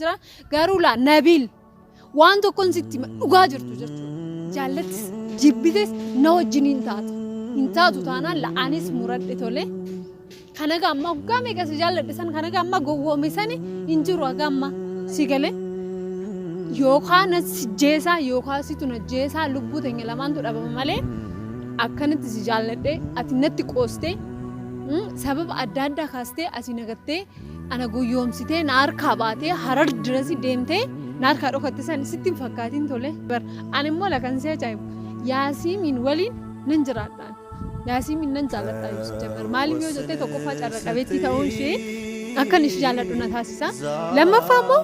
jira garuu la Nabil waan tokkoon sitti dhugaa jirtu jechuudha jaallatis jibbites na wajjiniin taatu taanaan la anis muradhe tole kanaga amma hoggaa meeqa si jaalladhe san kanaga amma gowwoome sani hin jiru haga amma si galee yookaan jeesaa yookaan situ na jeesaa lubbuu teenya lamaantu dhabama malee akkanatti si jaalladhe ati natti qoostee sababa adda addaa kaastee asii nagattee ana guyyoomsitee na harkaa baatee harar dirasi deemtee na harkaa dhokatte san sitti hin fakkaatiin tole ani immoo lakan si ajaa'ibu Yaasiimiin waliin nan jiraadhaan Yaasiimiin nan jaalladhaa Yusuf Jammar maaliif yoo jettee tokkoffaa carra qabeettii ta'uun ishee akkan ishi jaalladhu na taasisa lammaffaa immoo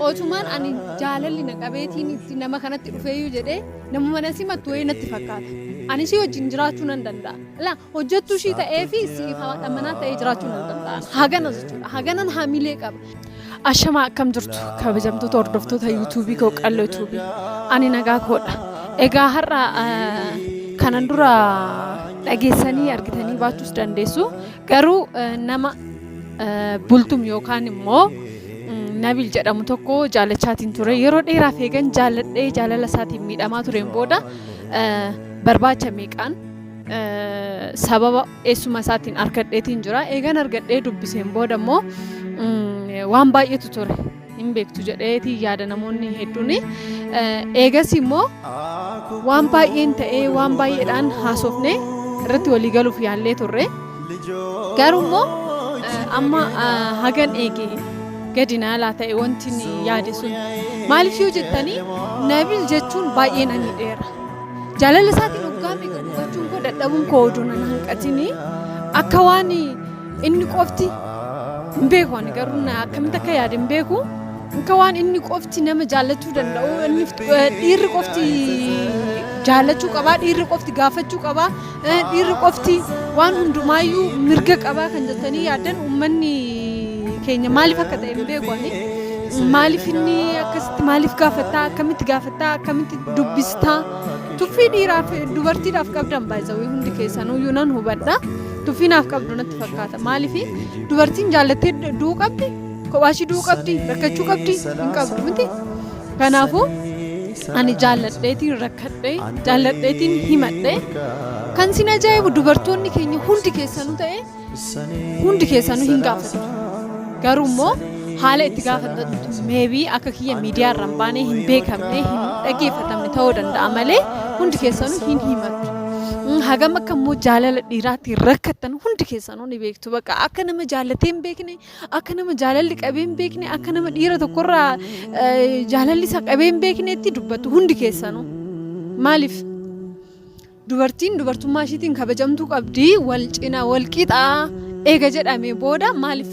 otumaan ani jaalalli na qabeetiin itti nama kanatti dhufeeyyuu jedhee namuma na simattu wayii natti fakkaata ani si wajjin jiraachuu nan danda'a la hojjettuu ishii ta'ee fi siif dhammanaa ta'ee jiraachuu nan danda'a hagana jechuudha haganan haamilee qaba ashama akkam jirtu kabajamtoota hordoftoota yuutuubii koo qalloo yuutuubii ani nagaa koodha egaa har'a kanan dura dhageessanii argitanii baachuus dandeessu garuu nama bultum yookaan immoo Nabil jedhamu tokko jaalachaatiin ture yeroo dheeraaf eegan jaalladhee jaalala isaatiin miidhamaa tureen booda barbaacha meeqaan sababa eessuma isaatiin argadheetiin jira eegan argadhee dubbiseen booda immoo waan baay'eetu ture hin beektu jedheetii yaada namoonni hedduun eegas immoo waan baay'een ta'ee waan baay'eedhaan haasofne irratti walii galuuf yaallee turre garuu immoo amma hagan eegee gadina laa ta'e wanti ni yaade sun maaliif yoo jettanii Nabil jechuun baay'ee nan hidheera jaalala isaatiin hoggaame gochuun koo dadhabuun koo oduu nan hanqatini akka waan inni qofti hin beeku ani garuu akkamitti akka yaade hin beeku akka waan inni qofti nama jaallachuu danda'u inni dhiirri qofti jaallachuu qabaa dhiirri qofti gaafachuu qabaa dhiirri qofti waan hundumaayyuu mirga qabaa kan jettanii yaadan uummanni keenya maaliif akka ta'e hin beeku ani maaliif inni akkasitti maaliif gaafataa akkamitti dubbistaa tuffii dhiiraaf dubartiidhaaf qabdan baay'isawee hundi keessanuu nan hubadha tuffiinaaf qabdu natti fakkaata maaliif dubartiin jaallattee du'uu qabdi kophaashii du'uu qabdi rakkachuu qabdi hin qabdu miti kanaafuu ani jaalladheetiin rakkadhee jaalladheetiin himadhee kan sin ajaa'ibu dubartoonni keenya hundi keessanuu ta'e hundi keessanuu hin gaafatu garuu immoo haala itti gaafatatu meebii akka kiyya miidiyaa irraan baanee hin beekamne hin dhaggeeffatamne ta'uu danda'a malee hundi keessanuu hin himatu hagam akka immoo jaalala dhiiraatti rakkatan hundi keessanuu ni beektu bakka akka nama jaallatee hin beekne akka nama jaalalli qabee hin beekne akka nama dhiira tokkorraa jaalalli isa qabee hin beekneetti dubbatu hundi keessanuu maaliif dubartiin dubartummaa ishiitiin kabajamtuu qabdi wal cina wal qixaa eega jedhame booda maaliif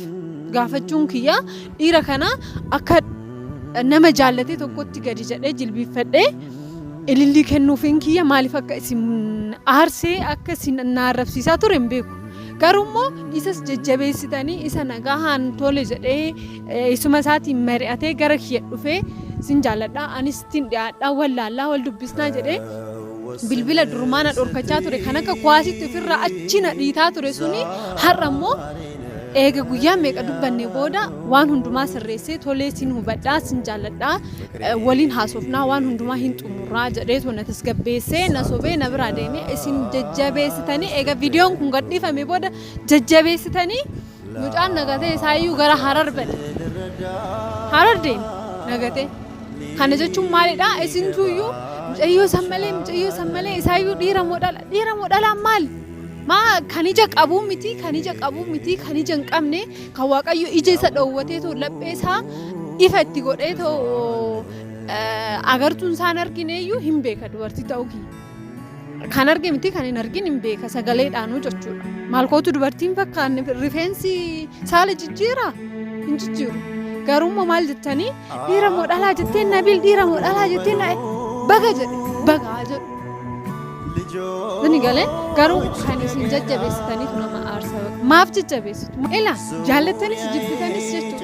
gaafachuun kiyya dhiira kana akka nama jaallatee tokkotti gadi jedhee jilbiifadhee ilillii kennuufiin kiyya maaliif akka isin aarsee akka isin naarrabsiisaa ture hin beeku garuu immoo isas jajjabeessitanii isa nagahaan tole jedhee isuma isaatiin mari'atee gara kiyya dhufee isin jaalladhaa anis ittiin dhiyaadhaa wallaallaa wal dubbisnaa jedhee bilbila durmaana dhorkachaa ture kan akka kuwaasitti ofirraa achi na dhiitaa ture suni har'a immoo eega guyyaa meeqa dubbanne booda waan hundumaa sirreessee tolee sin hubadhaa sin jaalladhaa waliin haasofnaa waan hundumaa hin xumurraa jedheetu na tasgabbeessee na sobee na biraa deemee isin jajjabeessitanii eega viidiyoon kun gadhiifame booda jajjabeessitanii mucaan nagatee isaayyuu gara harar bade harar deeme nagatee kana jechuun maalidhaa isintuyyuu mucayyoo san malee isaayyuu dhiira modhalaa maali kanija qabuu miti kan ija hin qabne kan waaqayyo ija isa dhoowwatee too laphee isaa ifa itti godhee too agartuun isaan argineeyyuu hin beeka dubartii ta'uu kan arge miti kan hin argin hin beeka sagaleedhaanuu jechuudha maalkootu dubartiin fakkaanne rifeensi saala jijjiira hin jijjiiru garuummoo maal jettanii dhiira modhalaa jettee Nabil dhiira modhalaa jettee baga jedhu Dani galee garuu kan isin jajjabeessitaniif nama aarsa maaf jajjabeessitu ila jaallattanis jibbitanis jechuudha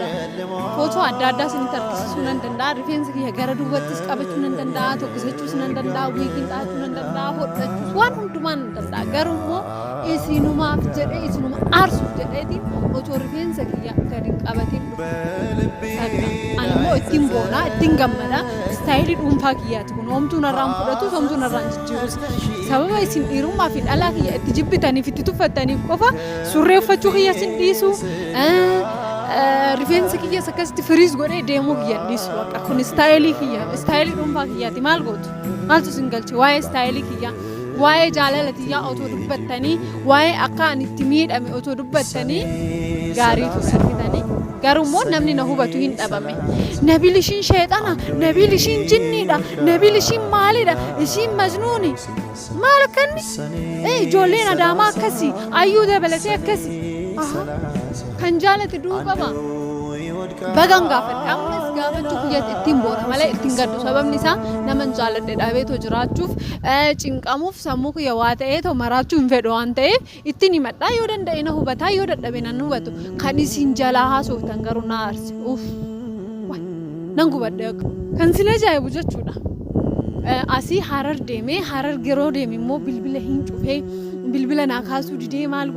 footoo adda addaa isinitti argisiisuu nan danda'a rifeensa kiyya gara duubattis qabachuu nan danda'a tokkisachuus nan danda'a wiigiin dhaachuu nan danda'a hodhachuus waan hundumaa nan danda'a garuu immoo isinumaaf jedhee isinuma aarsuuf jedheetiin otoo rifeensa kiyya gadi qabatiin ani immoo ittiin boonaa ittiin gammadaa istaayilii dhuunfaa kiyyaati kun homtuu narraan fudhatu homtuu narraan jijjiirus sababa isin dhiirummaa fi dhalaa kiyya itti jibbitaniif itti tuffataniif qofa surree uffachuu kiyya isin dhiisu rifeensa kiyya akkasitti firiis godhee deemuu kiyya dhiisu akka kun istaayilii kiyya istaayilii dhuunfaa kiyyaati maal gootu maaltu isin galche waa'ee istaayilii kiyya waa'ee jaalala kiyyaa otoo dubbattanii waa'ee akka ani itti miidhame otoo dubbattanii gaariitu argitanii garuu immoo namni na hubatu hin dhabame nabil ishiin sheexana nabil ishiin jinniidha nabil ishiin maalidha ishiin majnuuni maal akkanni ijoolleen adaamaa akkasii ayyuu dabalatee akkasii kan jaalate duuqaba bagan gaafadhe ammas gaafachuu kiyyatti ittiin boona malee ittiin gaddu sababni isaa naman jaaladhe dhabeetoo jiraachuuf cinqamuuf sammuu kiyya waa ta'eetoo maraachuu hin fedhu waan ta'eef ittiin himadhaa yoo danda'e na hubataa yoo dadhabe nan hubatu kan isin jalaa haasoftan garuu na aarse nan gubadhe kan sin ajaa'ibu jechuudha asii harar deemee harar geroo deeme immoo bilbila hin cufee bilbila naa kaasuu didee maal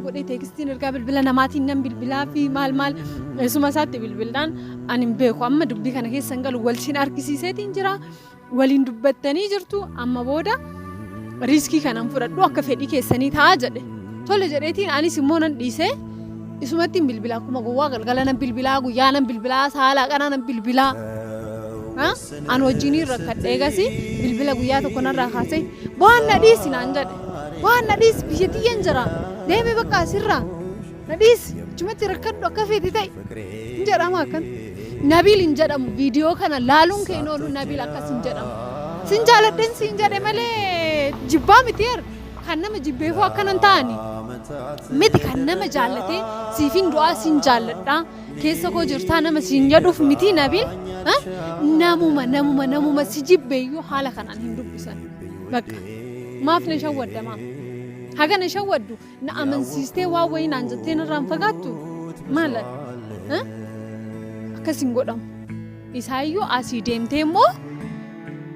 godhee teekstiin ergaa bilbila namaatiin nan bilbilaa fi maal isuma isaatti bilbilaan ani hin beeku amma dubbii kana keessan galu walsin argisiiseetiin jira waliin dubbattanii jirtu amma booda riiskii kanan fudhadhu akka fedhii keessanii ta'a jedhe tole jedheetiin anis immoo nan dhiisee isumatti bilbilaa akkuma gowwaa galgala nan bilbilaa guyyaa nan bilbilaa saalaa qanaa nan bilbilaa an wajjinii rakkadhee gasi bilbila guyyaa tokko narraa kaasee waan na dhiisi naan jedhe waan na dhiisi biyyatiyyan jira deeme bakka asirraa na dhiisi chumatti rakkadhu akka feeti ta'e hin jedhama akkan nabil hin jedhamu viidiyoo kana laaluun keen oolu nabil akkas hin jedhamu sin jaaladhen sin jedhe malee jibbaa miti kan nama jibbeefuu akkanan ta'ani miti kan nama jaallatee siifin du'aa sin jaalladhaa keessa koo jirtaa nama siin jedhuuf miti nabil namuma si jibbeeyyuu haala kanaan hin dubbisan bakka maaf na shawwaddamaa haga na shawwaddu na amansiistee waa wayii naan jettee narraan fagaattu maala akkasin godhamu isaayyuu asii deemtee immoo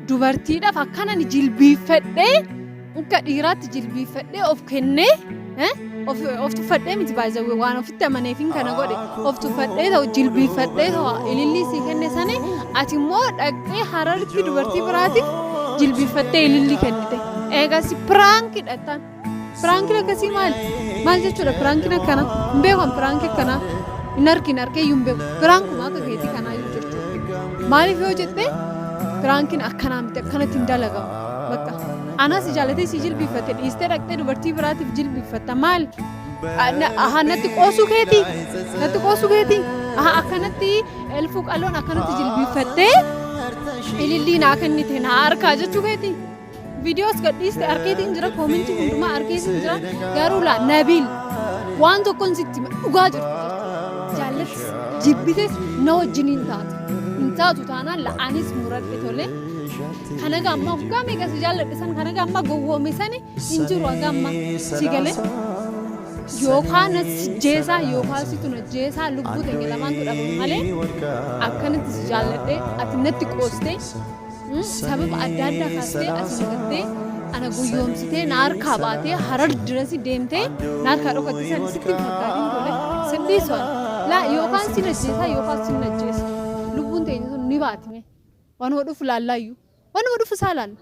dubartiidhaaf akkanan jilbiifadhee akka dhiiraatti jilbiifadhee of kennee of tuffadhee miti baay'ee waan ofitti amaneefin kana godhe of tuffadhee ta'u jilbiifadhee ta'u ilillii sii kenne sane ati immoo dhaqxee hararitti dubartii biraatiif jilbiifadhee ilillii kennite eegasi piraanki dhattan piraankiin akkasii maal jechuudha piraankiin akkana hin beekan piraankii akkana hin argee hin beeku piraankuma akka keetii kanaa yoo jechuudha maaliif yoo jettee piraankiin akkanaa miti akkanatti hin dalagamu bakka anas jaalatee si jilbiifate dhiistee dhaqxee dubartii biraatiif jilbiifatta maal natti qoosuu keetii akkanatti elfuu qalloon akkanatti jilbiifattee ilillii naa kennite naa harkaa jechuu keetii videos gadhiiste arkeetiin jira koomintii hundumaa arkeetiin jira garuu laa nabil waan tokkoon sitti dhugaa jirtu jaallatis jibbites na wajjiniin hin taatu taanaan la'aanis muradhe tole kanaga amma hoggaa meeqa si jaalladhe san kanaga amma gowwoome sani hin jiru haga amma si gale yookaan jeesaa yookaan situ na jeesaa lubbuu teenya lamaantu dhabamu malee akkanatti si jaalladhe ati natti qoostee sababa adda addaa kaastee asii gartee ana guyyoomsitee na harkaa baatee harar dirasi deemtee na harkaa dhokatte san sitti fakkaatiin tole sirriiswaan laa yookaan si najjeesaa yookaan si najjeesa lubbuun teenya sun ni baatime waan hodhuuf laallaayyuu waan hodhuuf isaa laalla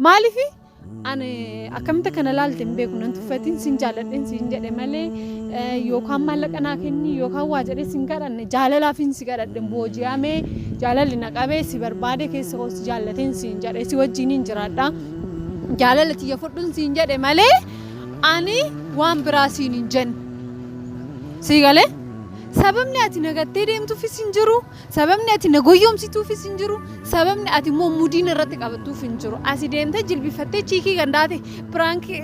maaliifi ani akkamitti kana laalte hin beeku nan tuffatiin sin jaalladhen sin jedhe malee yookaan maallaqa naa kenni yookaan waa jedhee sin kadhanne jaalalaafin si kadhadhen booji'amee jaalalli na qabee si barbaade keessa koo si jaallateen sin jedhe si wajjiniin jiraadha jaalala tiyya fudhuun sin jedhe malee ani waan biraa siin hin jenne si galee sababni ati nagattee deemtuufis hin jiru sababni ati nagoyyoomsituufis hin jiru sababni ati immoo mudiin irratti qabattuuf hin jiru asi deemtee jilbifattee chiikii gandaate piraankii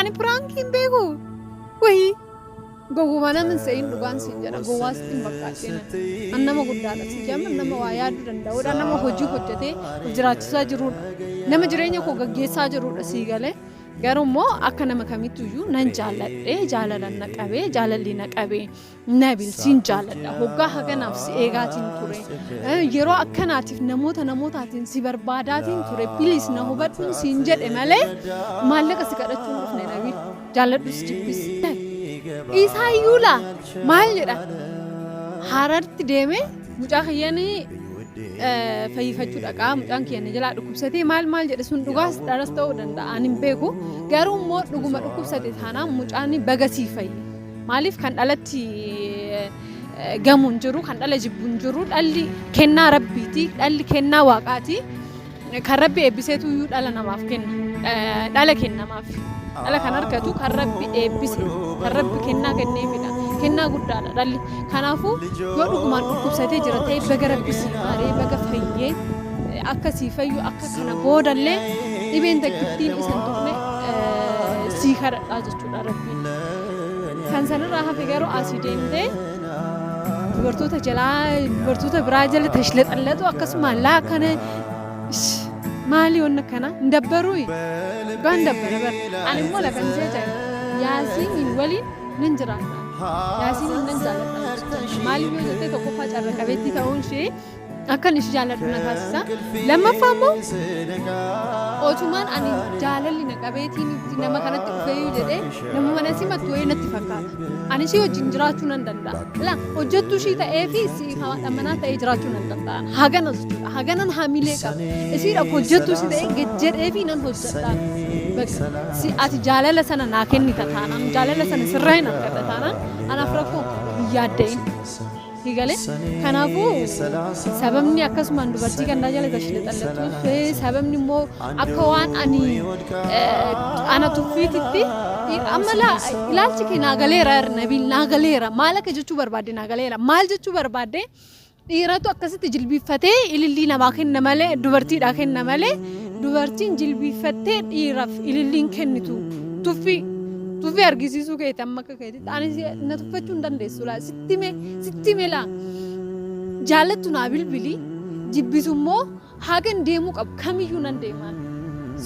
ani piraankii hin beeku wayii gowwuma naman se'in dhugaan siin jedha gowwaa sittiin bakkaadheen an nama guddaadha si jedhama nama waa yaaduu danda'uudha nama hojii hojjetee of jiraachisaa jiruudha nama jireenya koo gaggeessaa jiruudha sii galee Garuu akka nama kamittuyyuu nan jaalladhe jaalalan naqabee jaalalli naqabee Nabil siin jaalladha hoggaa haganaaf si eegaatiin ture yeroo akkanaatiif namootaatiin si barbaadaatiin ture bilis na hubadhuun siin jedhe malee maallaqa si kadhachuun dhufne Nabil jaalladhus jibbis isaayyuu laa maal jedha Harartti deemee mucaa kiyyanii fayyifachuu dhaqaa mucaan kiyyanne jalaa dhukkubsatee maal jedhe sun dhugaas dharas ta'uu danda'a ani hin beeku garuu immoo dhuguma dhukkubsate taanaan mucaan bagasii fayyi maaliif kan dhalatti gamuun jiru kan dhala jibbuun jiru dhalli kennaa rabbiiti dhalli kennaa waaqaati kan rabbi eebbiseetu iyyuu dhala namaaf kenna dhala kennamaaf dhala kan argatu kan rabbi eebbise kan rabbi kennaa kenneefidha kennaa guddaadha dhalli kanaafuu yoo dhugumaan dhukkubsatee jira ta'e baga rabbi sii maaree baga fayyee akka sii fayyu akka kana boodallee dhibeen takkittiin isan tuqne sii kadhadhaa jechuudha rabbiin kan sanirraa hafe garuu asii deemtee dubartoota biraa jala tashlexallatu akkasuma laakana maali wanna kana ndabbaruu gaan dabbara bar ani immoo lafan jecha yaasiin waliin nan jiraadha yaasiin nan jaalladha maaliif yoo jettee tokkoffaa carra qabeetti ta'uun ishee akkan ishi jaalladhu na taasisa lammaffaa immoo otumaan ani jaalalli na qabeetiin nama kanatti dhufeeyyuu jedhee nama mana simattu wayii natti fakkaata ani ishee wajjin jiraachuu nan danda'a hojjettu ishii ta'ee fi dhammanaa ta'ee jiraachuu nan danda'a hagana jechuudha haganan haamilee qaba isiidhaaf hojjettu ishii ta'ee gajjedhee fi nan hojjedhaa si ati jaalala sana naa kennita taanaan jaalala sana sirraa hin argadha taanaan anaaf rakkoo yaadda'in higale kanaafuu sababni akkasumaan dubartii gandaa jala tashlexallatuuf sababni immoo akka waan ana tuffiititti amma ilaalchi kee naagaleera Nabil naagaleera maal akka jechuu barbaadde naagaleera maal jechuu barbaadde dhiiratu akkasitti jilbiiffatee ilillii namaa kenna malee dubartiidhaa kenna malee dubartiin jilbiiffattee dhiiraaf ililliin kennitu tuffii argisiisuu keetti amma akka keetti ani na tuffachuu hin dandeessu laa sitti mela jaallattu naa bilbilii jibbisu immoo hagan deemuu qabu kamiyyuu nan deemaan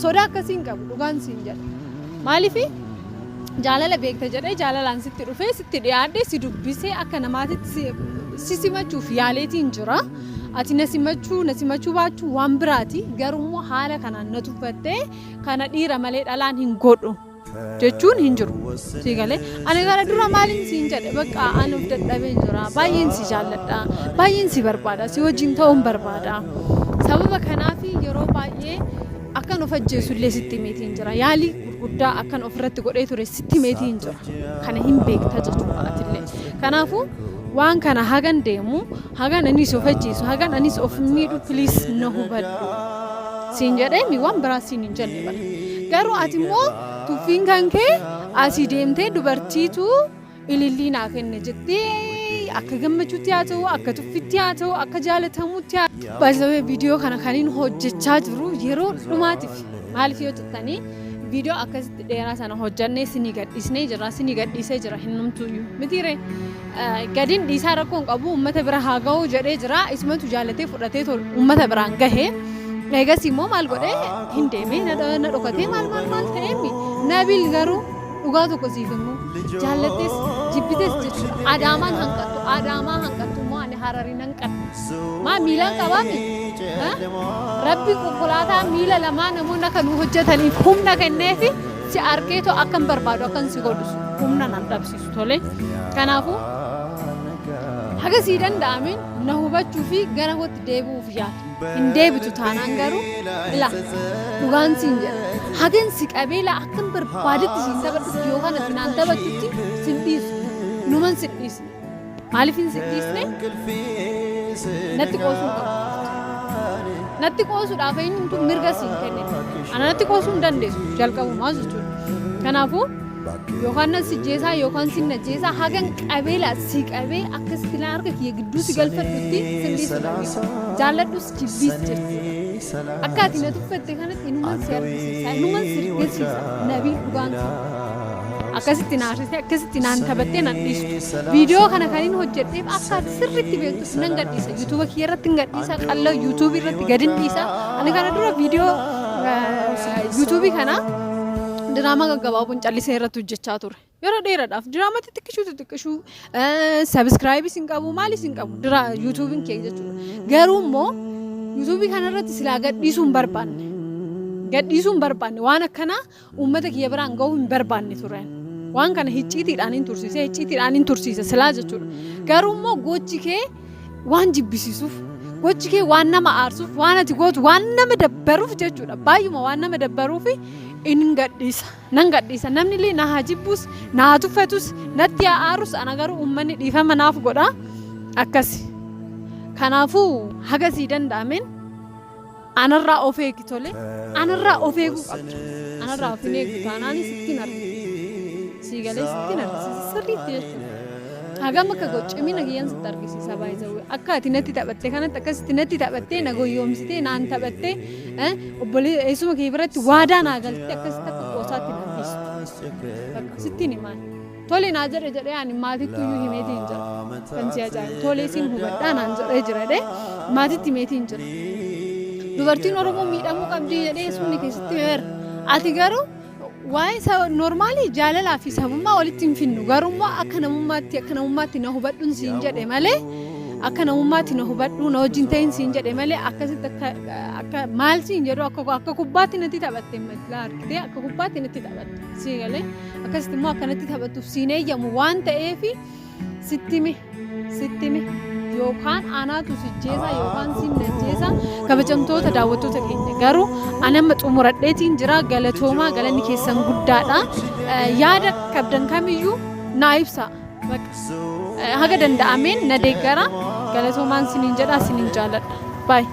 sodaa akkasiin qabu dhugaan siin jedha maaliifi jaalala beekta jedhee jaalalaan sitti dhufee sitti dhiyaadhee si dubbisee akka namaatitti si simachuuf yaaleetiin jira ati na simachuu baachuu waan biraati garuu haala kanaan na tuffattee kana dhiira malee dhalaan hin godhu jechuun hin jiru siigalee ani gara dura maaliin siin jedhe bakka ani of dadhabeen jira baay'een si jaalladha baay'een si barbaada si wajjin ta'uun barbaada sababa kanaaf yeroo baay'ee akkan of ajjeesullee sitti meetiin jira yaalii gurguddaa akkan ofirratti godhee ture sitti meetiin jira kana hin beekta jechuudha atillee kanaafuu waan kana hagan deemu hagan anis of ajjeesu hagan anis of miidhu please na hubadhu siin jedhee mi waan biraa siin hin jenne bala garuu ati immoo tuffiin kan kee asii deemtee dubartiitu ilillii naa kenne jettee akka gammachuutti haa ta'u akka tuffitti haa ta'u akka jaalatamuutti haa ta'u baay'ee viidiyoo kana kaniin hojjechaa jiru yeroo dhumaatiif maaliif yoo jettanii viidiyoo akkasitti dheeraa sana hojjannee sinii gadhiisee jira hinnumtuuyyuu mitiire gadiin dhiisaa rakkoon qabu uummata bira haa ga'u jedhee jira isumatu jaalatee fudhatee tolu uummata biraan gahee eegas immoo maal godhee hin deemee na dhokatee maal ta'eemi Nabil garuu dhugaa tokko siif immoo jaallattes jibbites jechuudha adaamaa hanqattu immoo ani Hararii hanqattu maa miilaan qabaami rabbi konkolaataa miila lamaa namoonni akka nu hojjetaniif humna kenneefi si argeetoo akkan barbaadu akkan si godhusu humna nan dhabsiisu tole kanaafuu haga sii danda'amin na hubachuu fi gara kootti deebi'uuf yaala hin deebitu taanaan garuu ila dhugaan siin jedha hagan si qabeela akkan barbaadetti siin taphadhu yookaan ati naan taphattutti sin dhiisu numan sin dhiisne maaliif hin sin dhiisne natti qoosuu qabu natti qoosuudhaaf eenyutu mirga siin kenne ana natti qoosuu hin dandeessu jalqabumaa jechuudha kanaafuu yookaan si jeesaa yookaan si najjeesaa hagan qabeela si qabee akkasitti laan harka kiyya gidduu si galfadhutti sin dhiisu jaalladhus jibbiis jirti akka ati na tuffatte kanatti inuman si argisiisa Nabil dhugaan akkasitti naarsiste akkasitti naan taphattee nan dhiistu viidiyoo kana kaniin hojjedheef akka ati sirriitti beektu nan gadhiisa yuutuuba kiyya irratti hin gadhiisa qalloo yuutuubii irratti gadin dhiisa ani kana dura viidiyoo yuutuubii kana Diraamaa gaggabaaboon callisee irratti hojjechaa ture. Yeroo dheeraadhaaf diraamaa xixiqqishuu subscribe sin qabu maali sin qabu YouTube'n kee jechuudha. Garuu immoo YouTube kanarratti silaa gadhiisuun barbaanne. Gadhiisuun barbaanne waan akkanaa uummata kiyya biraan ga'uu hin barbaanne ture. Waan kana icciitiidhaan hin tursiise silaa jechuudha. Garuu immoo gochi kee waan jibbisiisuuf gochi kee waan nama aarsuuf waan ati gootu waan nama dabbaruuf jechuudha. Baay'uma waan nama dabbaruuf inni nan gadhiisa namni illee na haa jibbus na haa tuffatus natti haa aarus ana garuu uummanni dhiifama naaf godha akkasi. Kanaafuu haga sii danda'ameen anarraa of eegi tole anarraa of eeguu qabdu anarraa of hin eegu taanaanis ittiin argisiisa sii galee sittiin argisiisa sirriitti jechuudha. Hagam akka gochimina kiyyan sitti argisiisa baay'ee akka ati natti taphattee kanatti akkasitti natti taphattee na goyyoomsitee naan taphattee obboleessuma kee biratti waadaa naa galtee akkasitti akka qoosaatti na dhiistu bakka sittiin himaan tole naa jedhee ani maatiitti iyyuu himeetii hin jira kan si ajaa'ibu tole siin hubadhaa naan jedhee jira dee maatiitti himeetii hin jira dubartiin Oromoo miidhamuu qabdi jedhee sunni keessatti heera ati garuu waa'ee normaalii jaalalaa fi sabummaa walitti hin finnu garuu akka namummaatti na hubadhuun siin jedhe malee akka namummaatti na hubadhuu na wajjin ta'in siin jedhe malee akkasitti akka maal siin jedhu akka kubbaatti natti taphatte matlaa argitee akka kubbaatti natti taphatte sii galee akkasitti immoo akka natti taphattuuf siin eeyyamu waan ta'eef sittime yookaan anaatu sijjeesa yookaan siin najjeesa kabajamtoota daawwattoota keenya garuu ani amma xumuradheetiin jira galatoomaa galanni keessan guddaadha yaada qabdan kamiyyuu naa ibsa haga danda'ameen na deeggara galatoomaan siniin jedha siniin jaaladha baay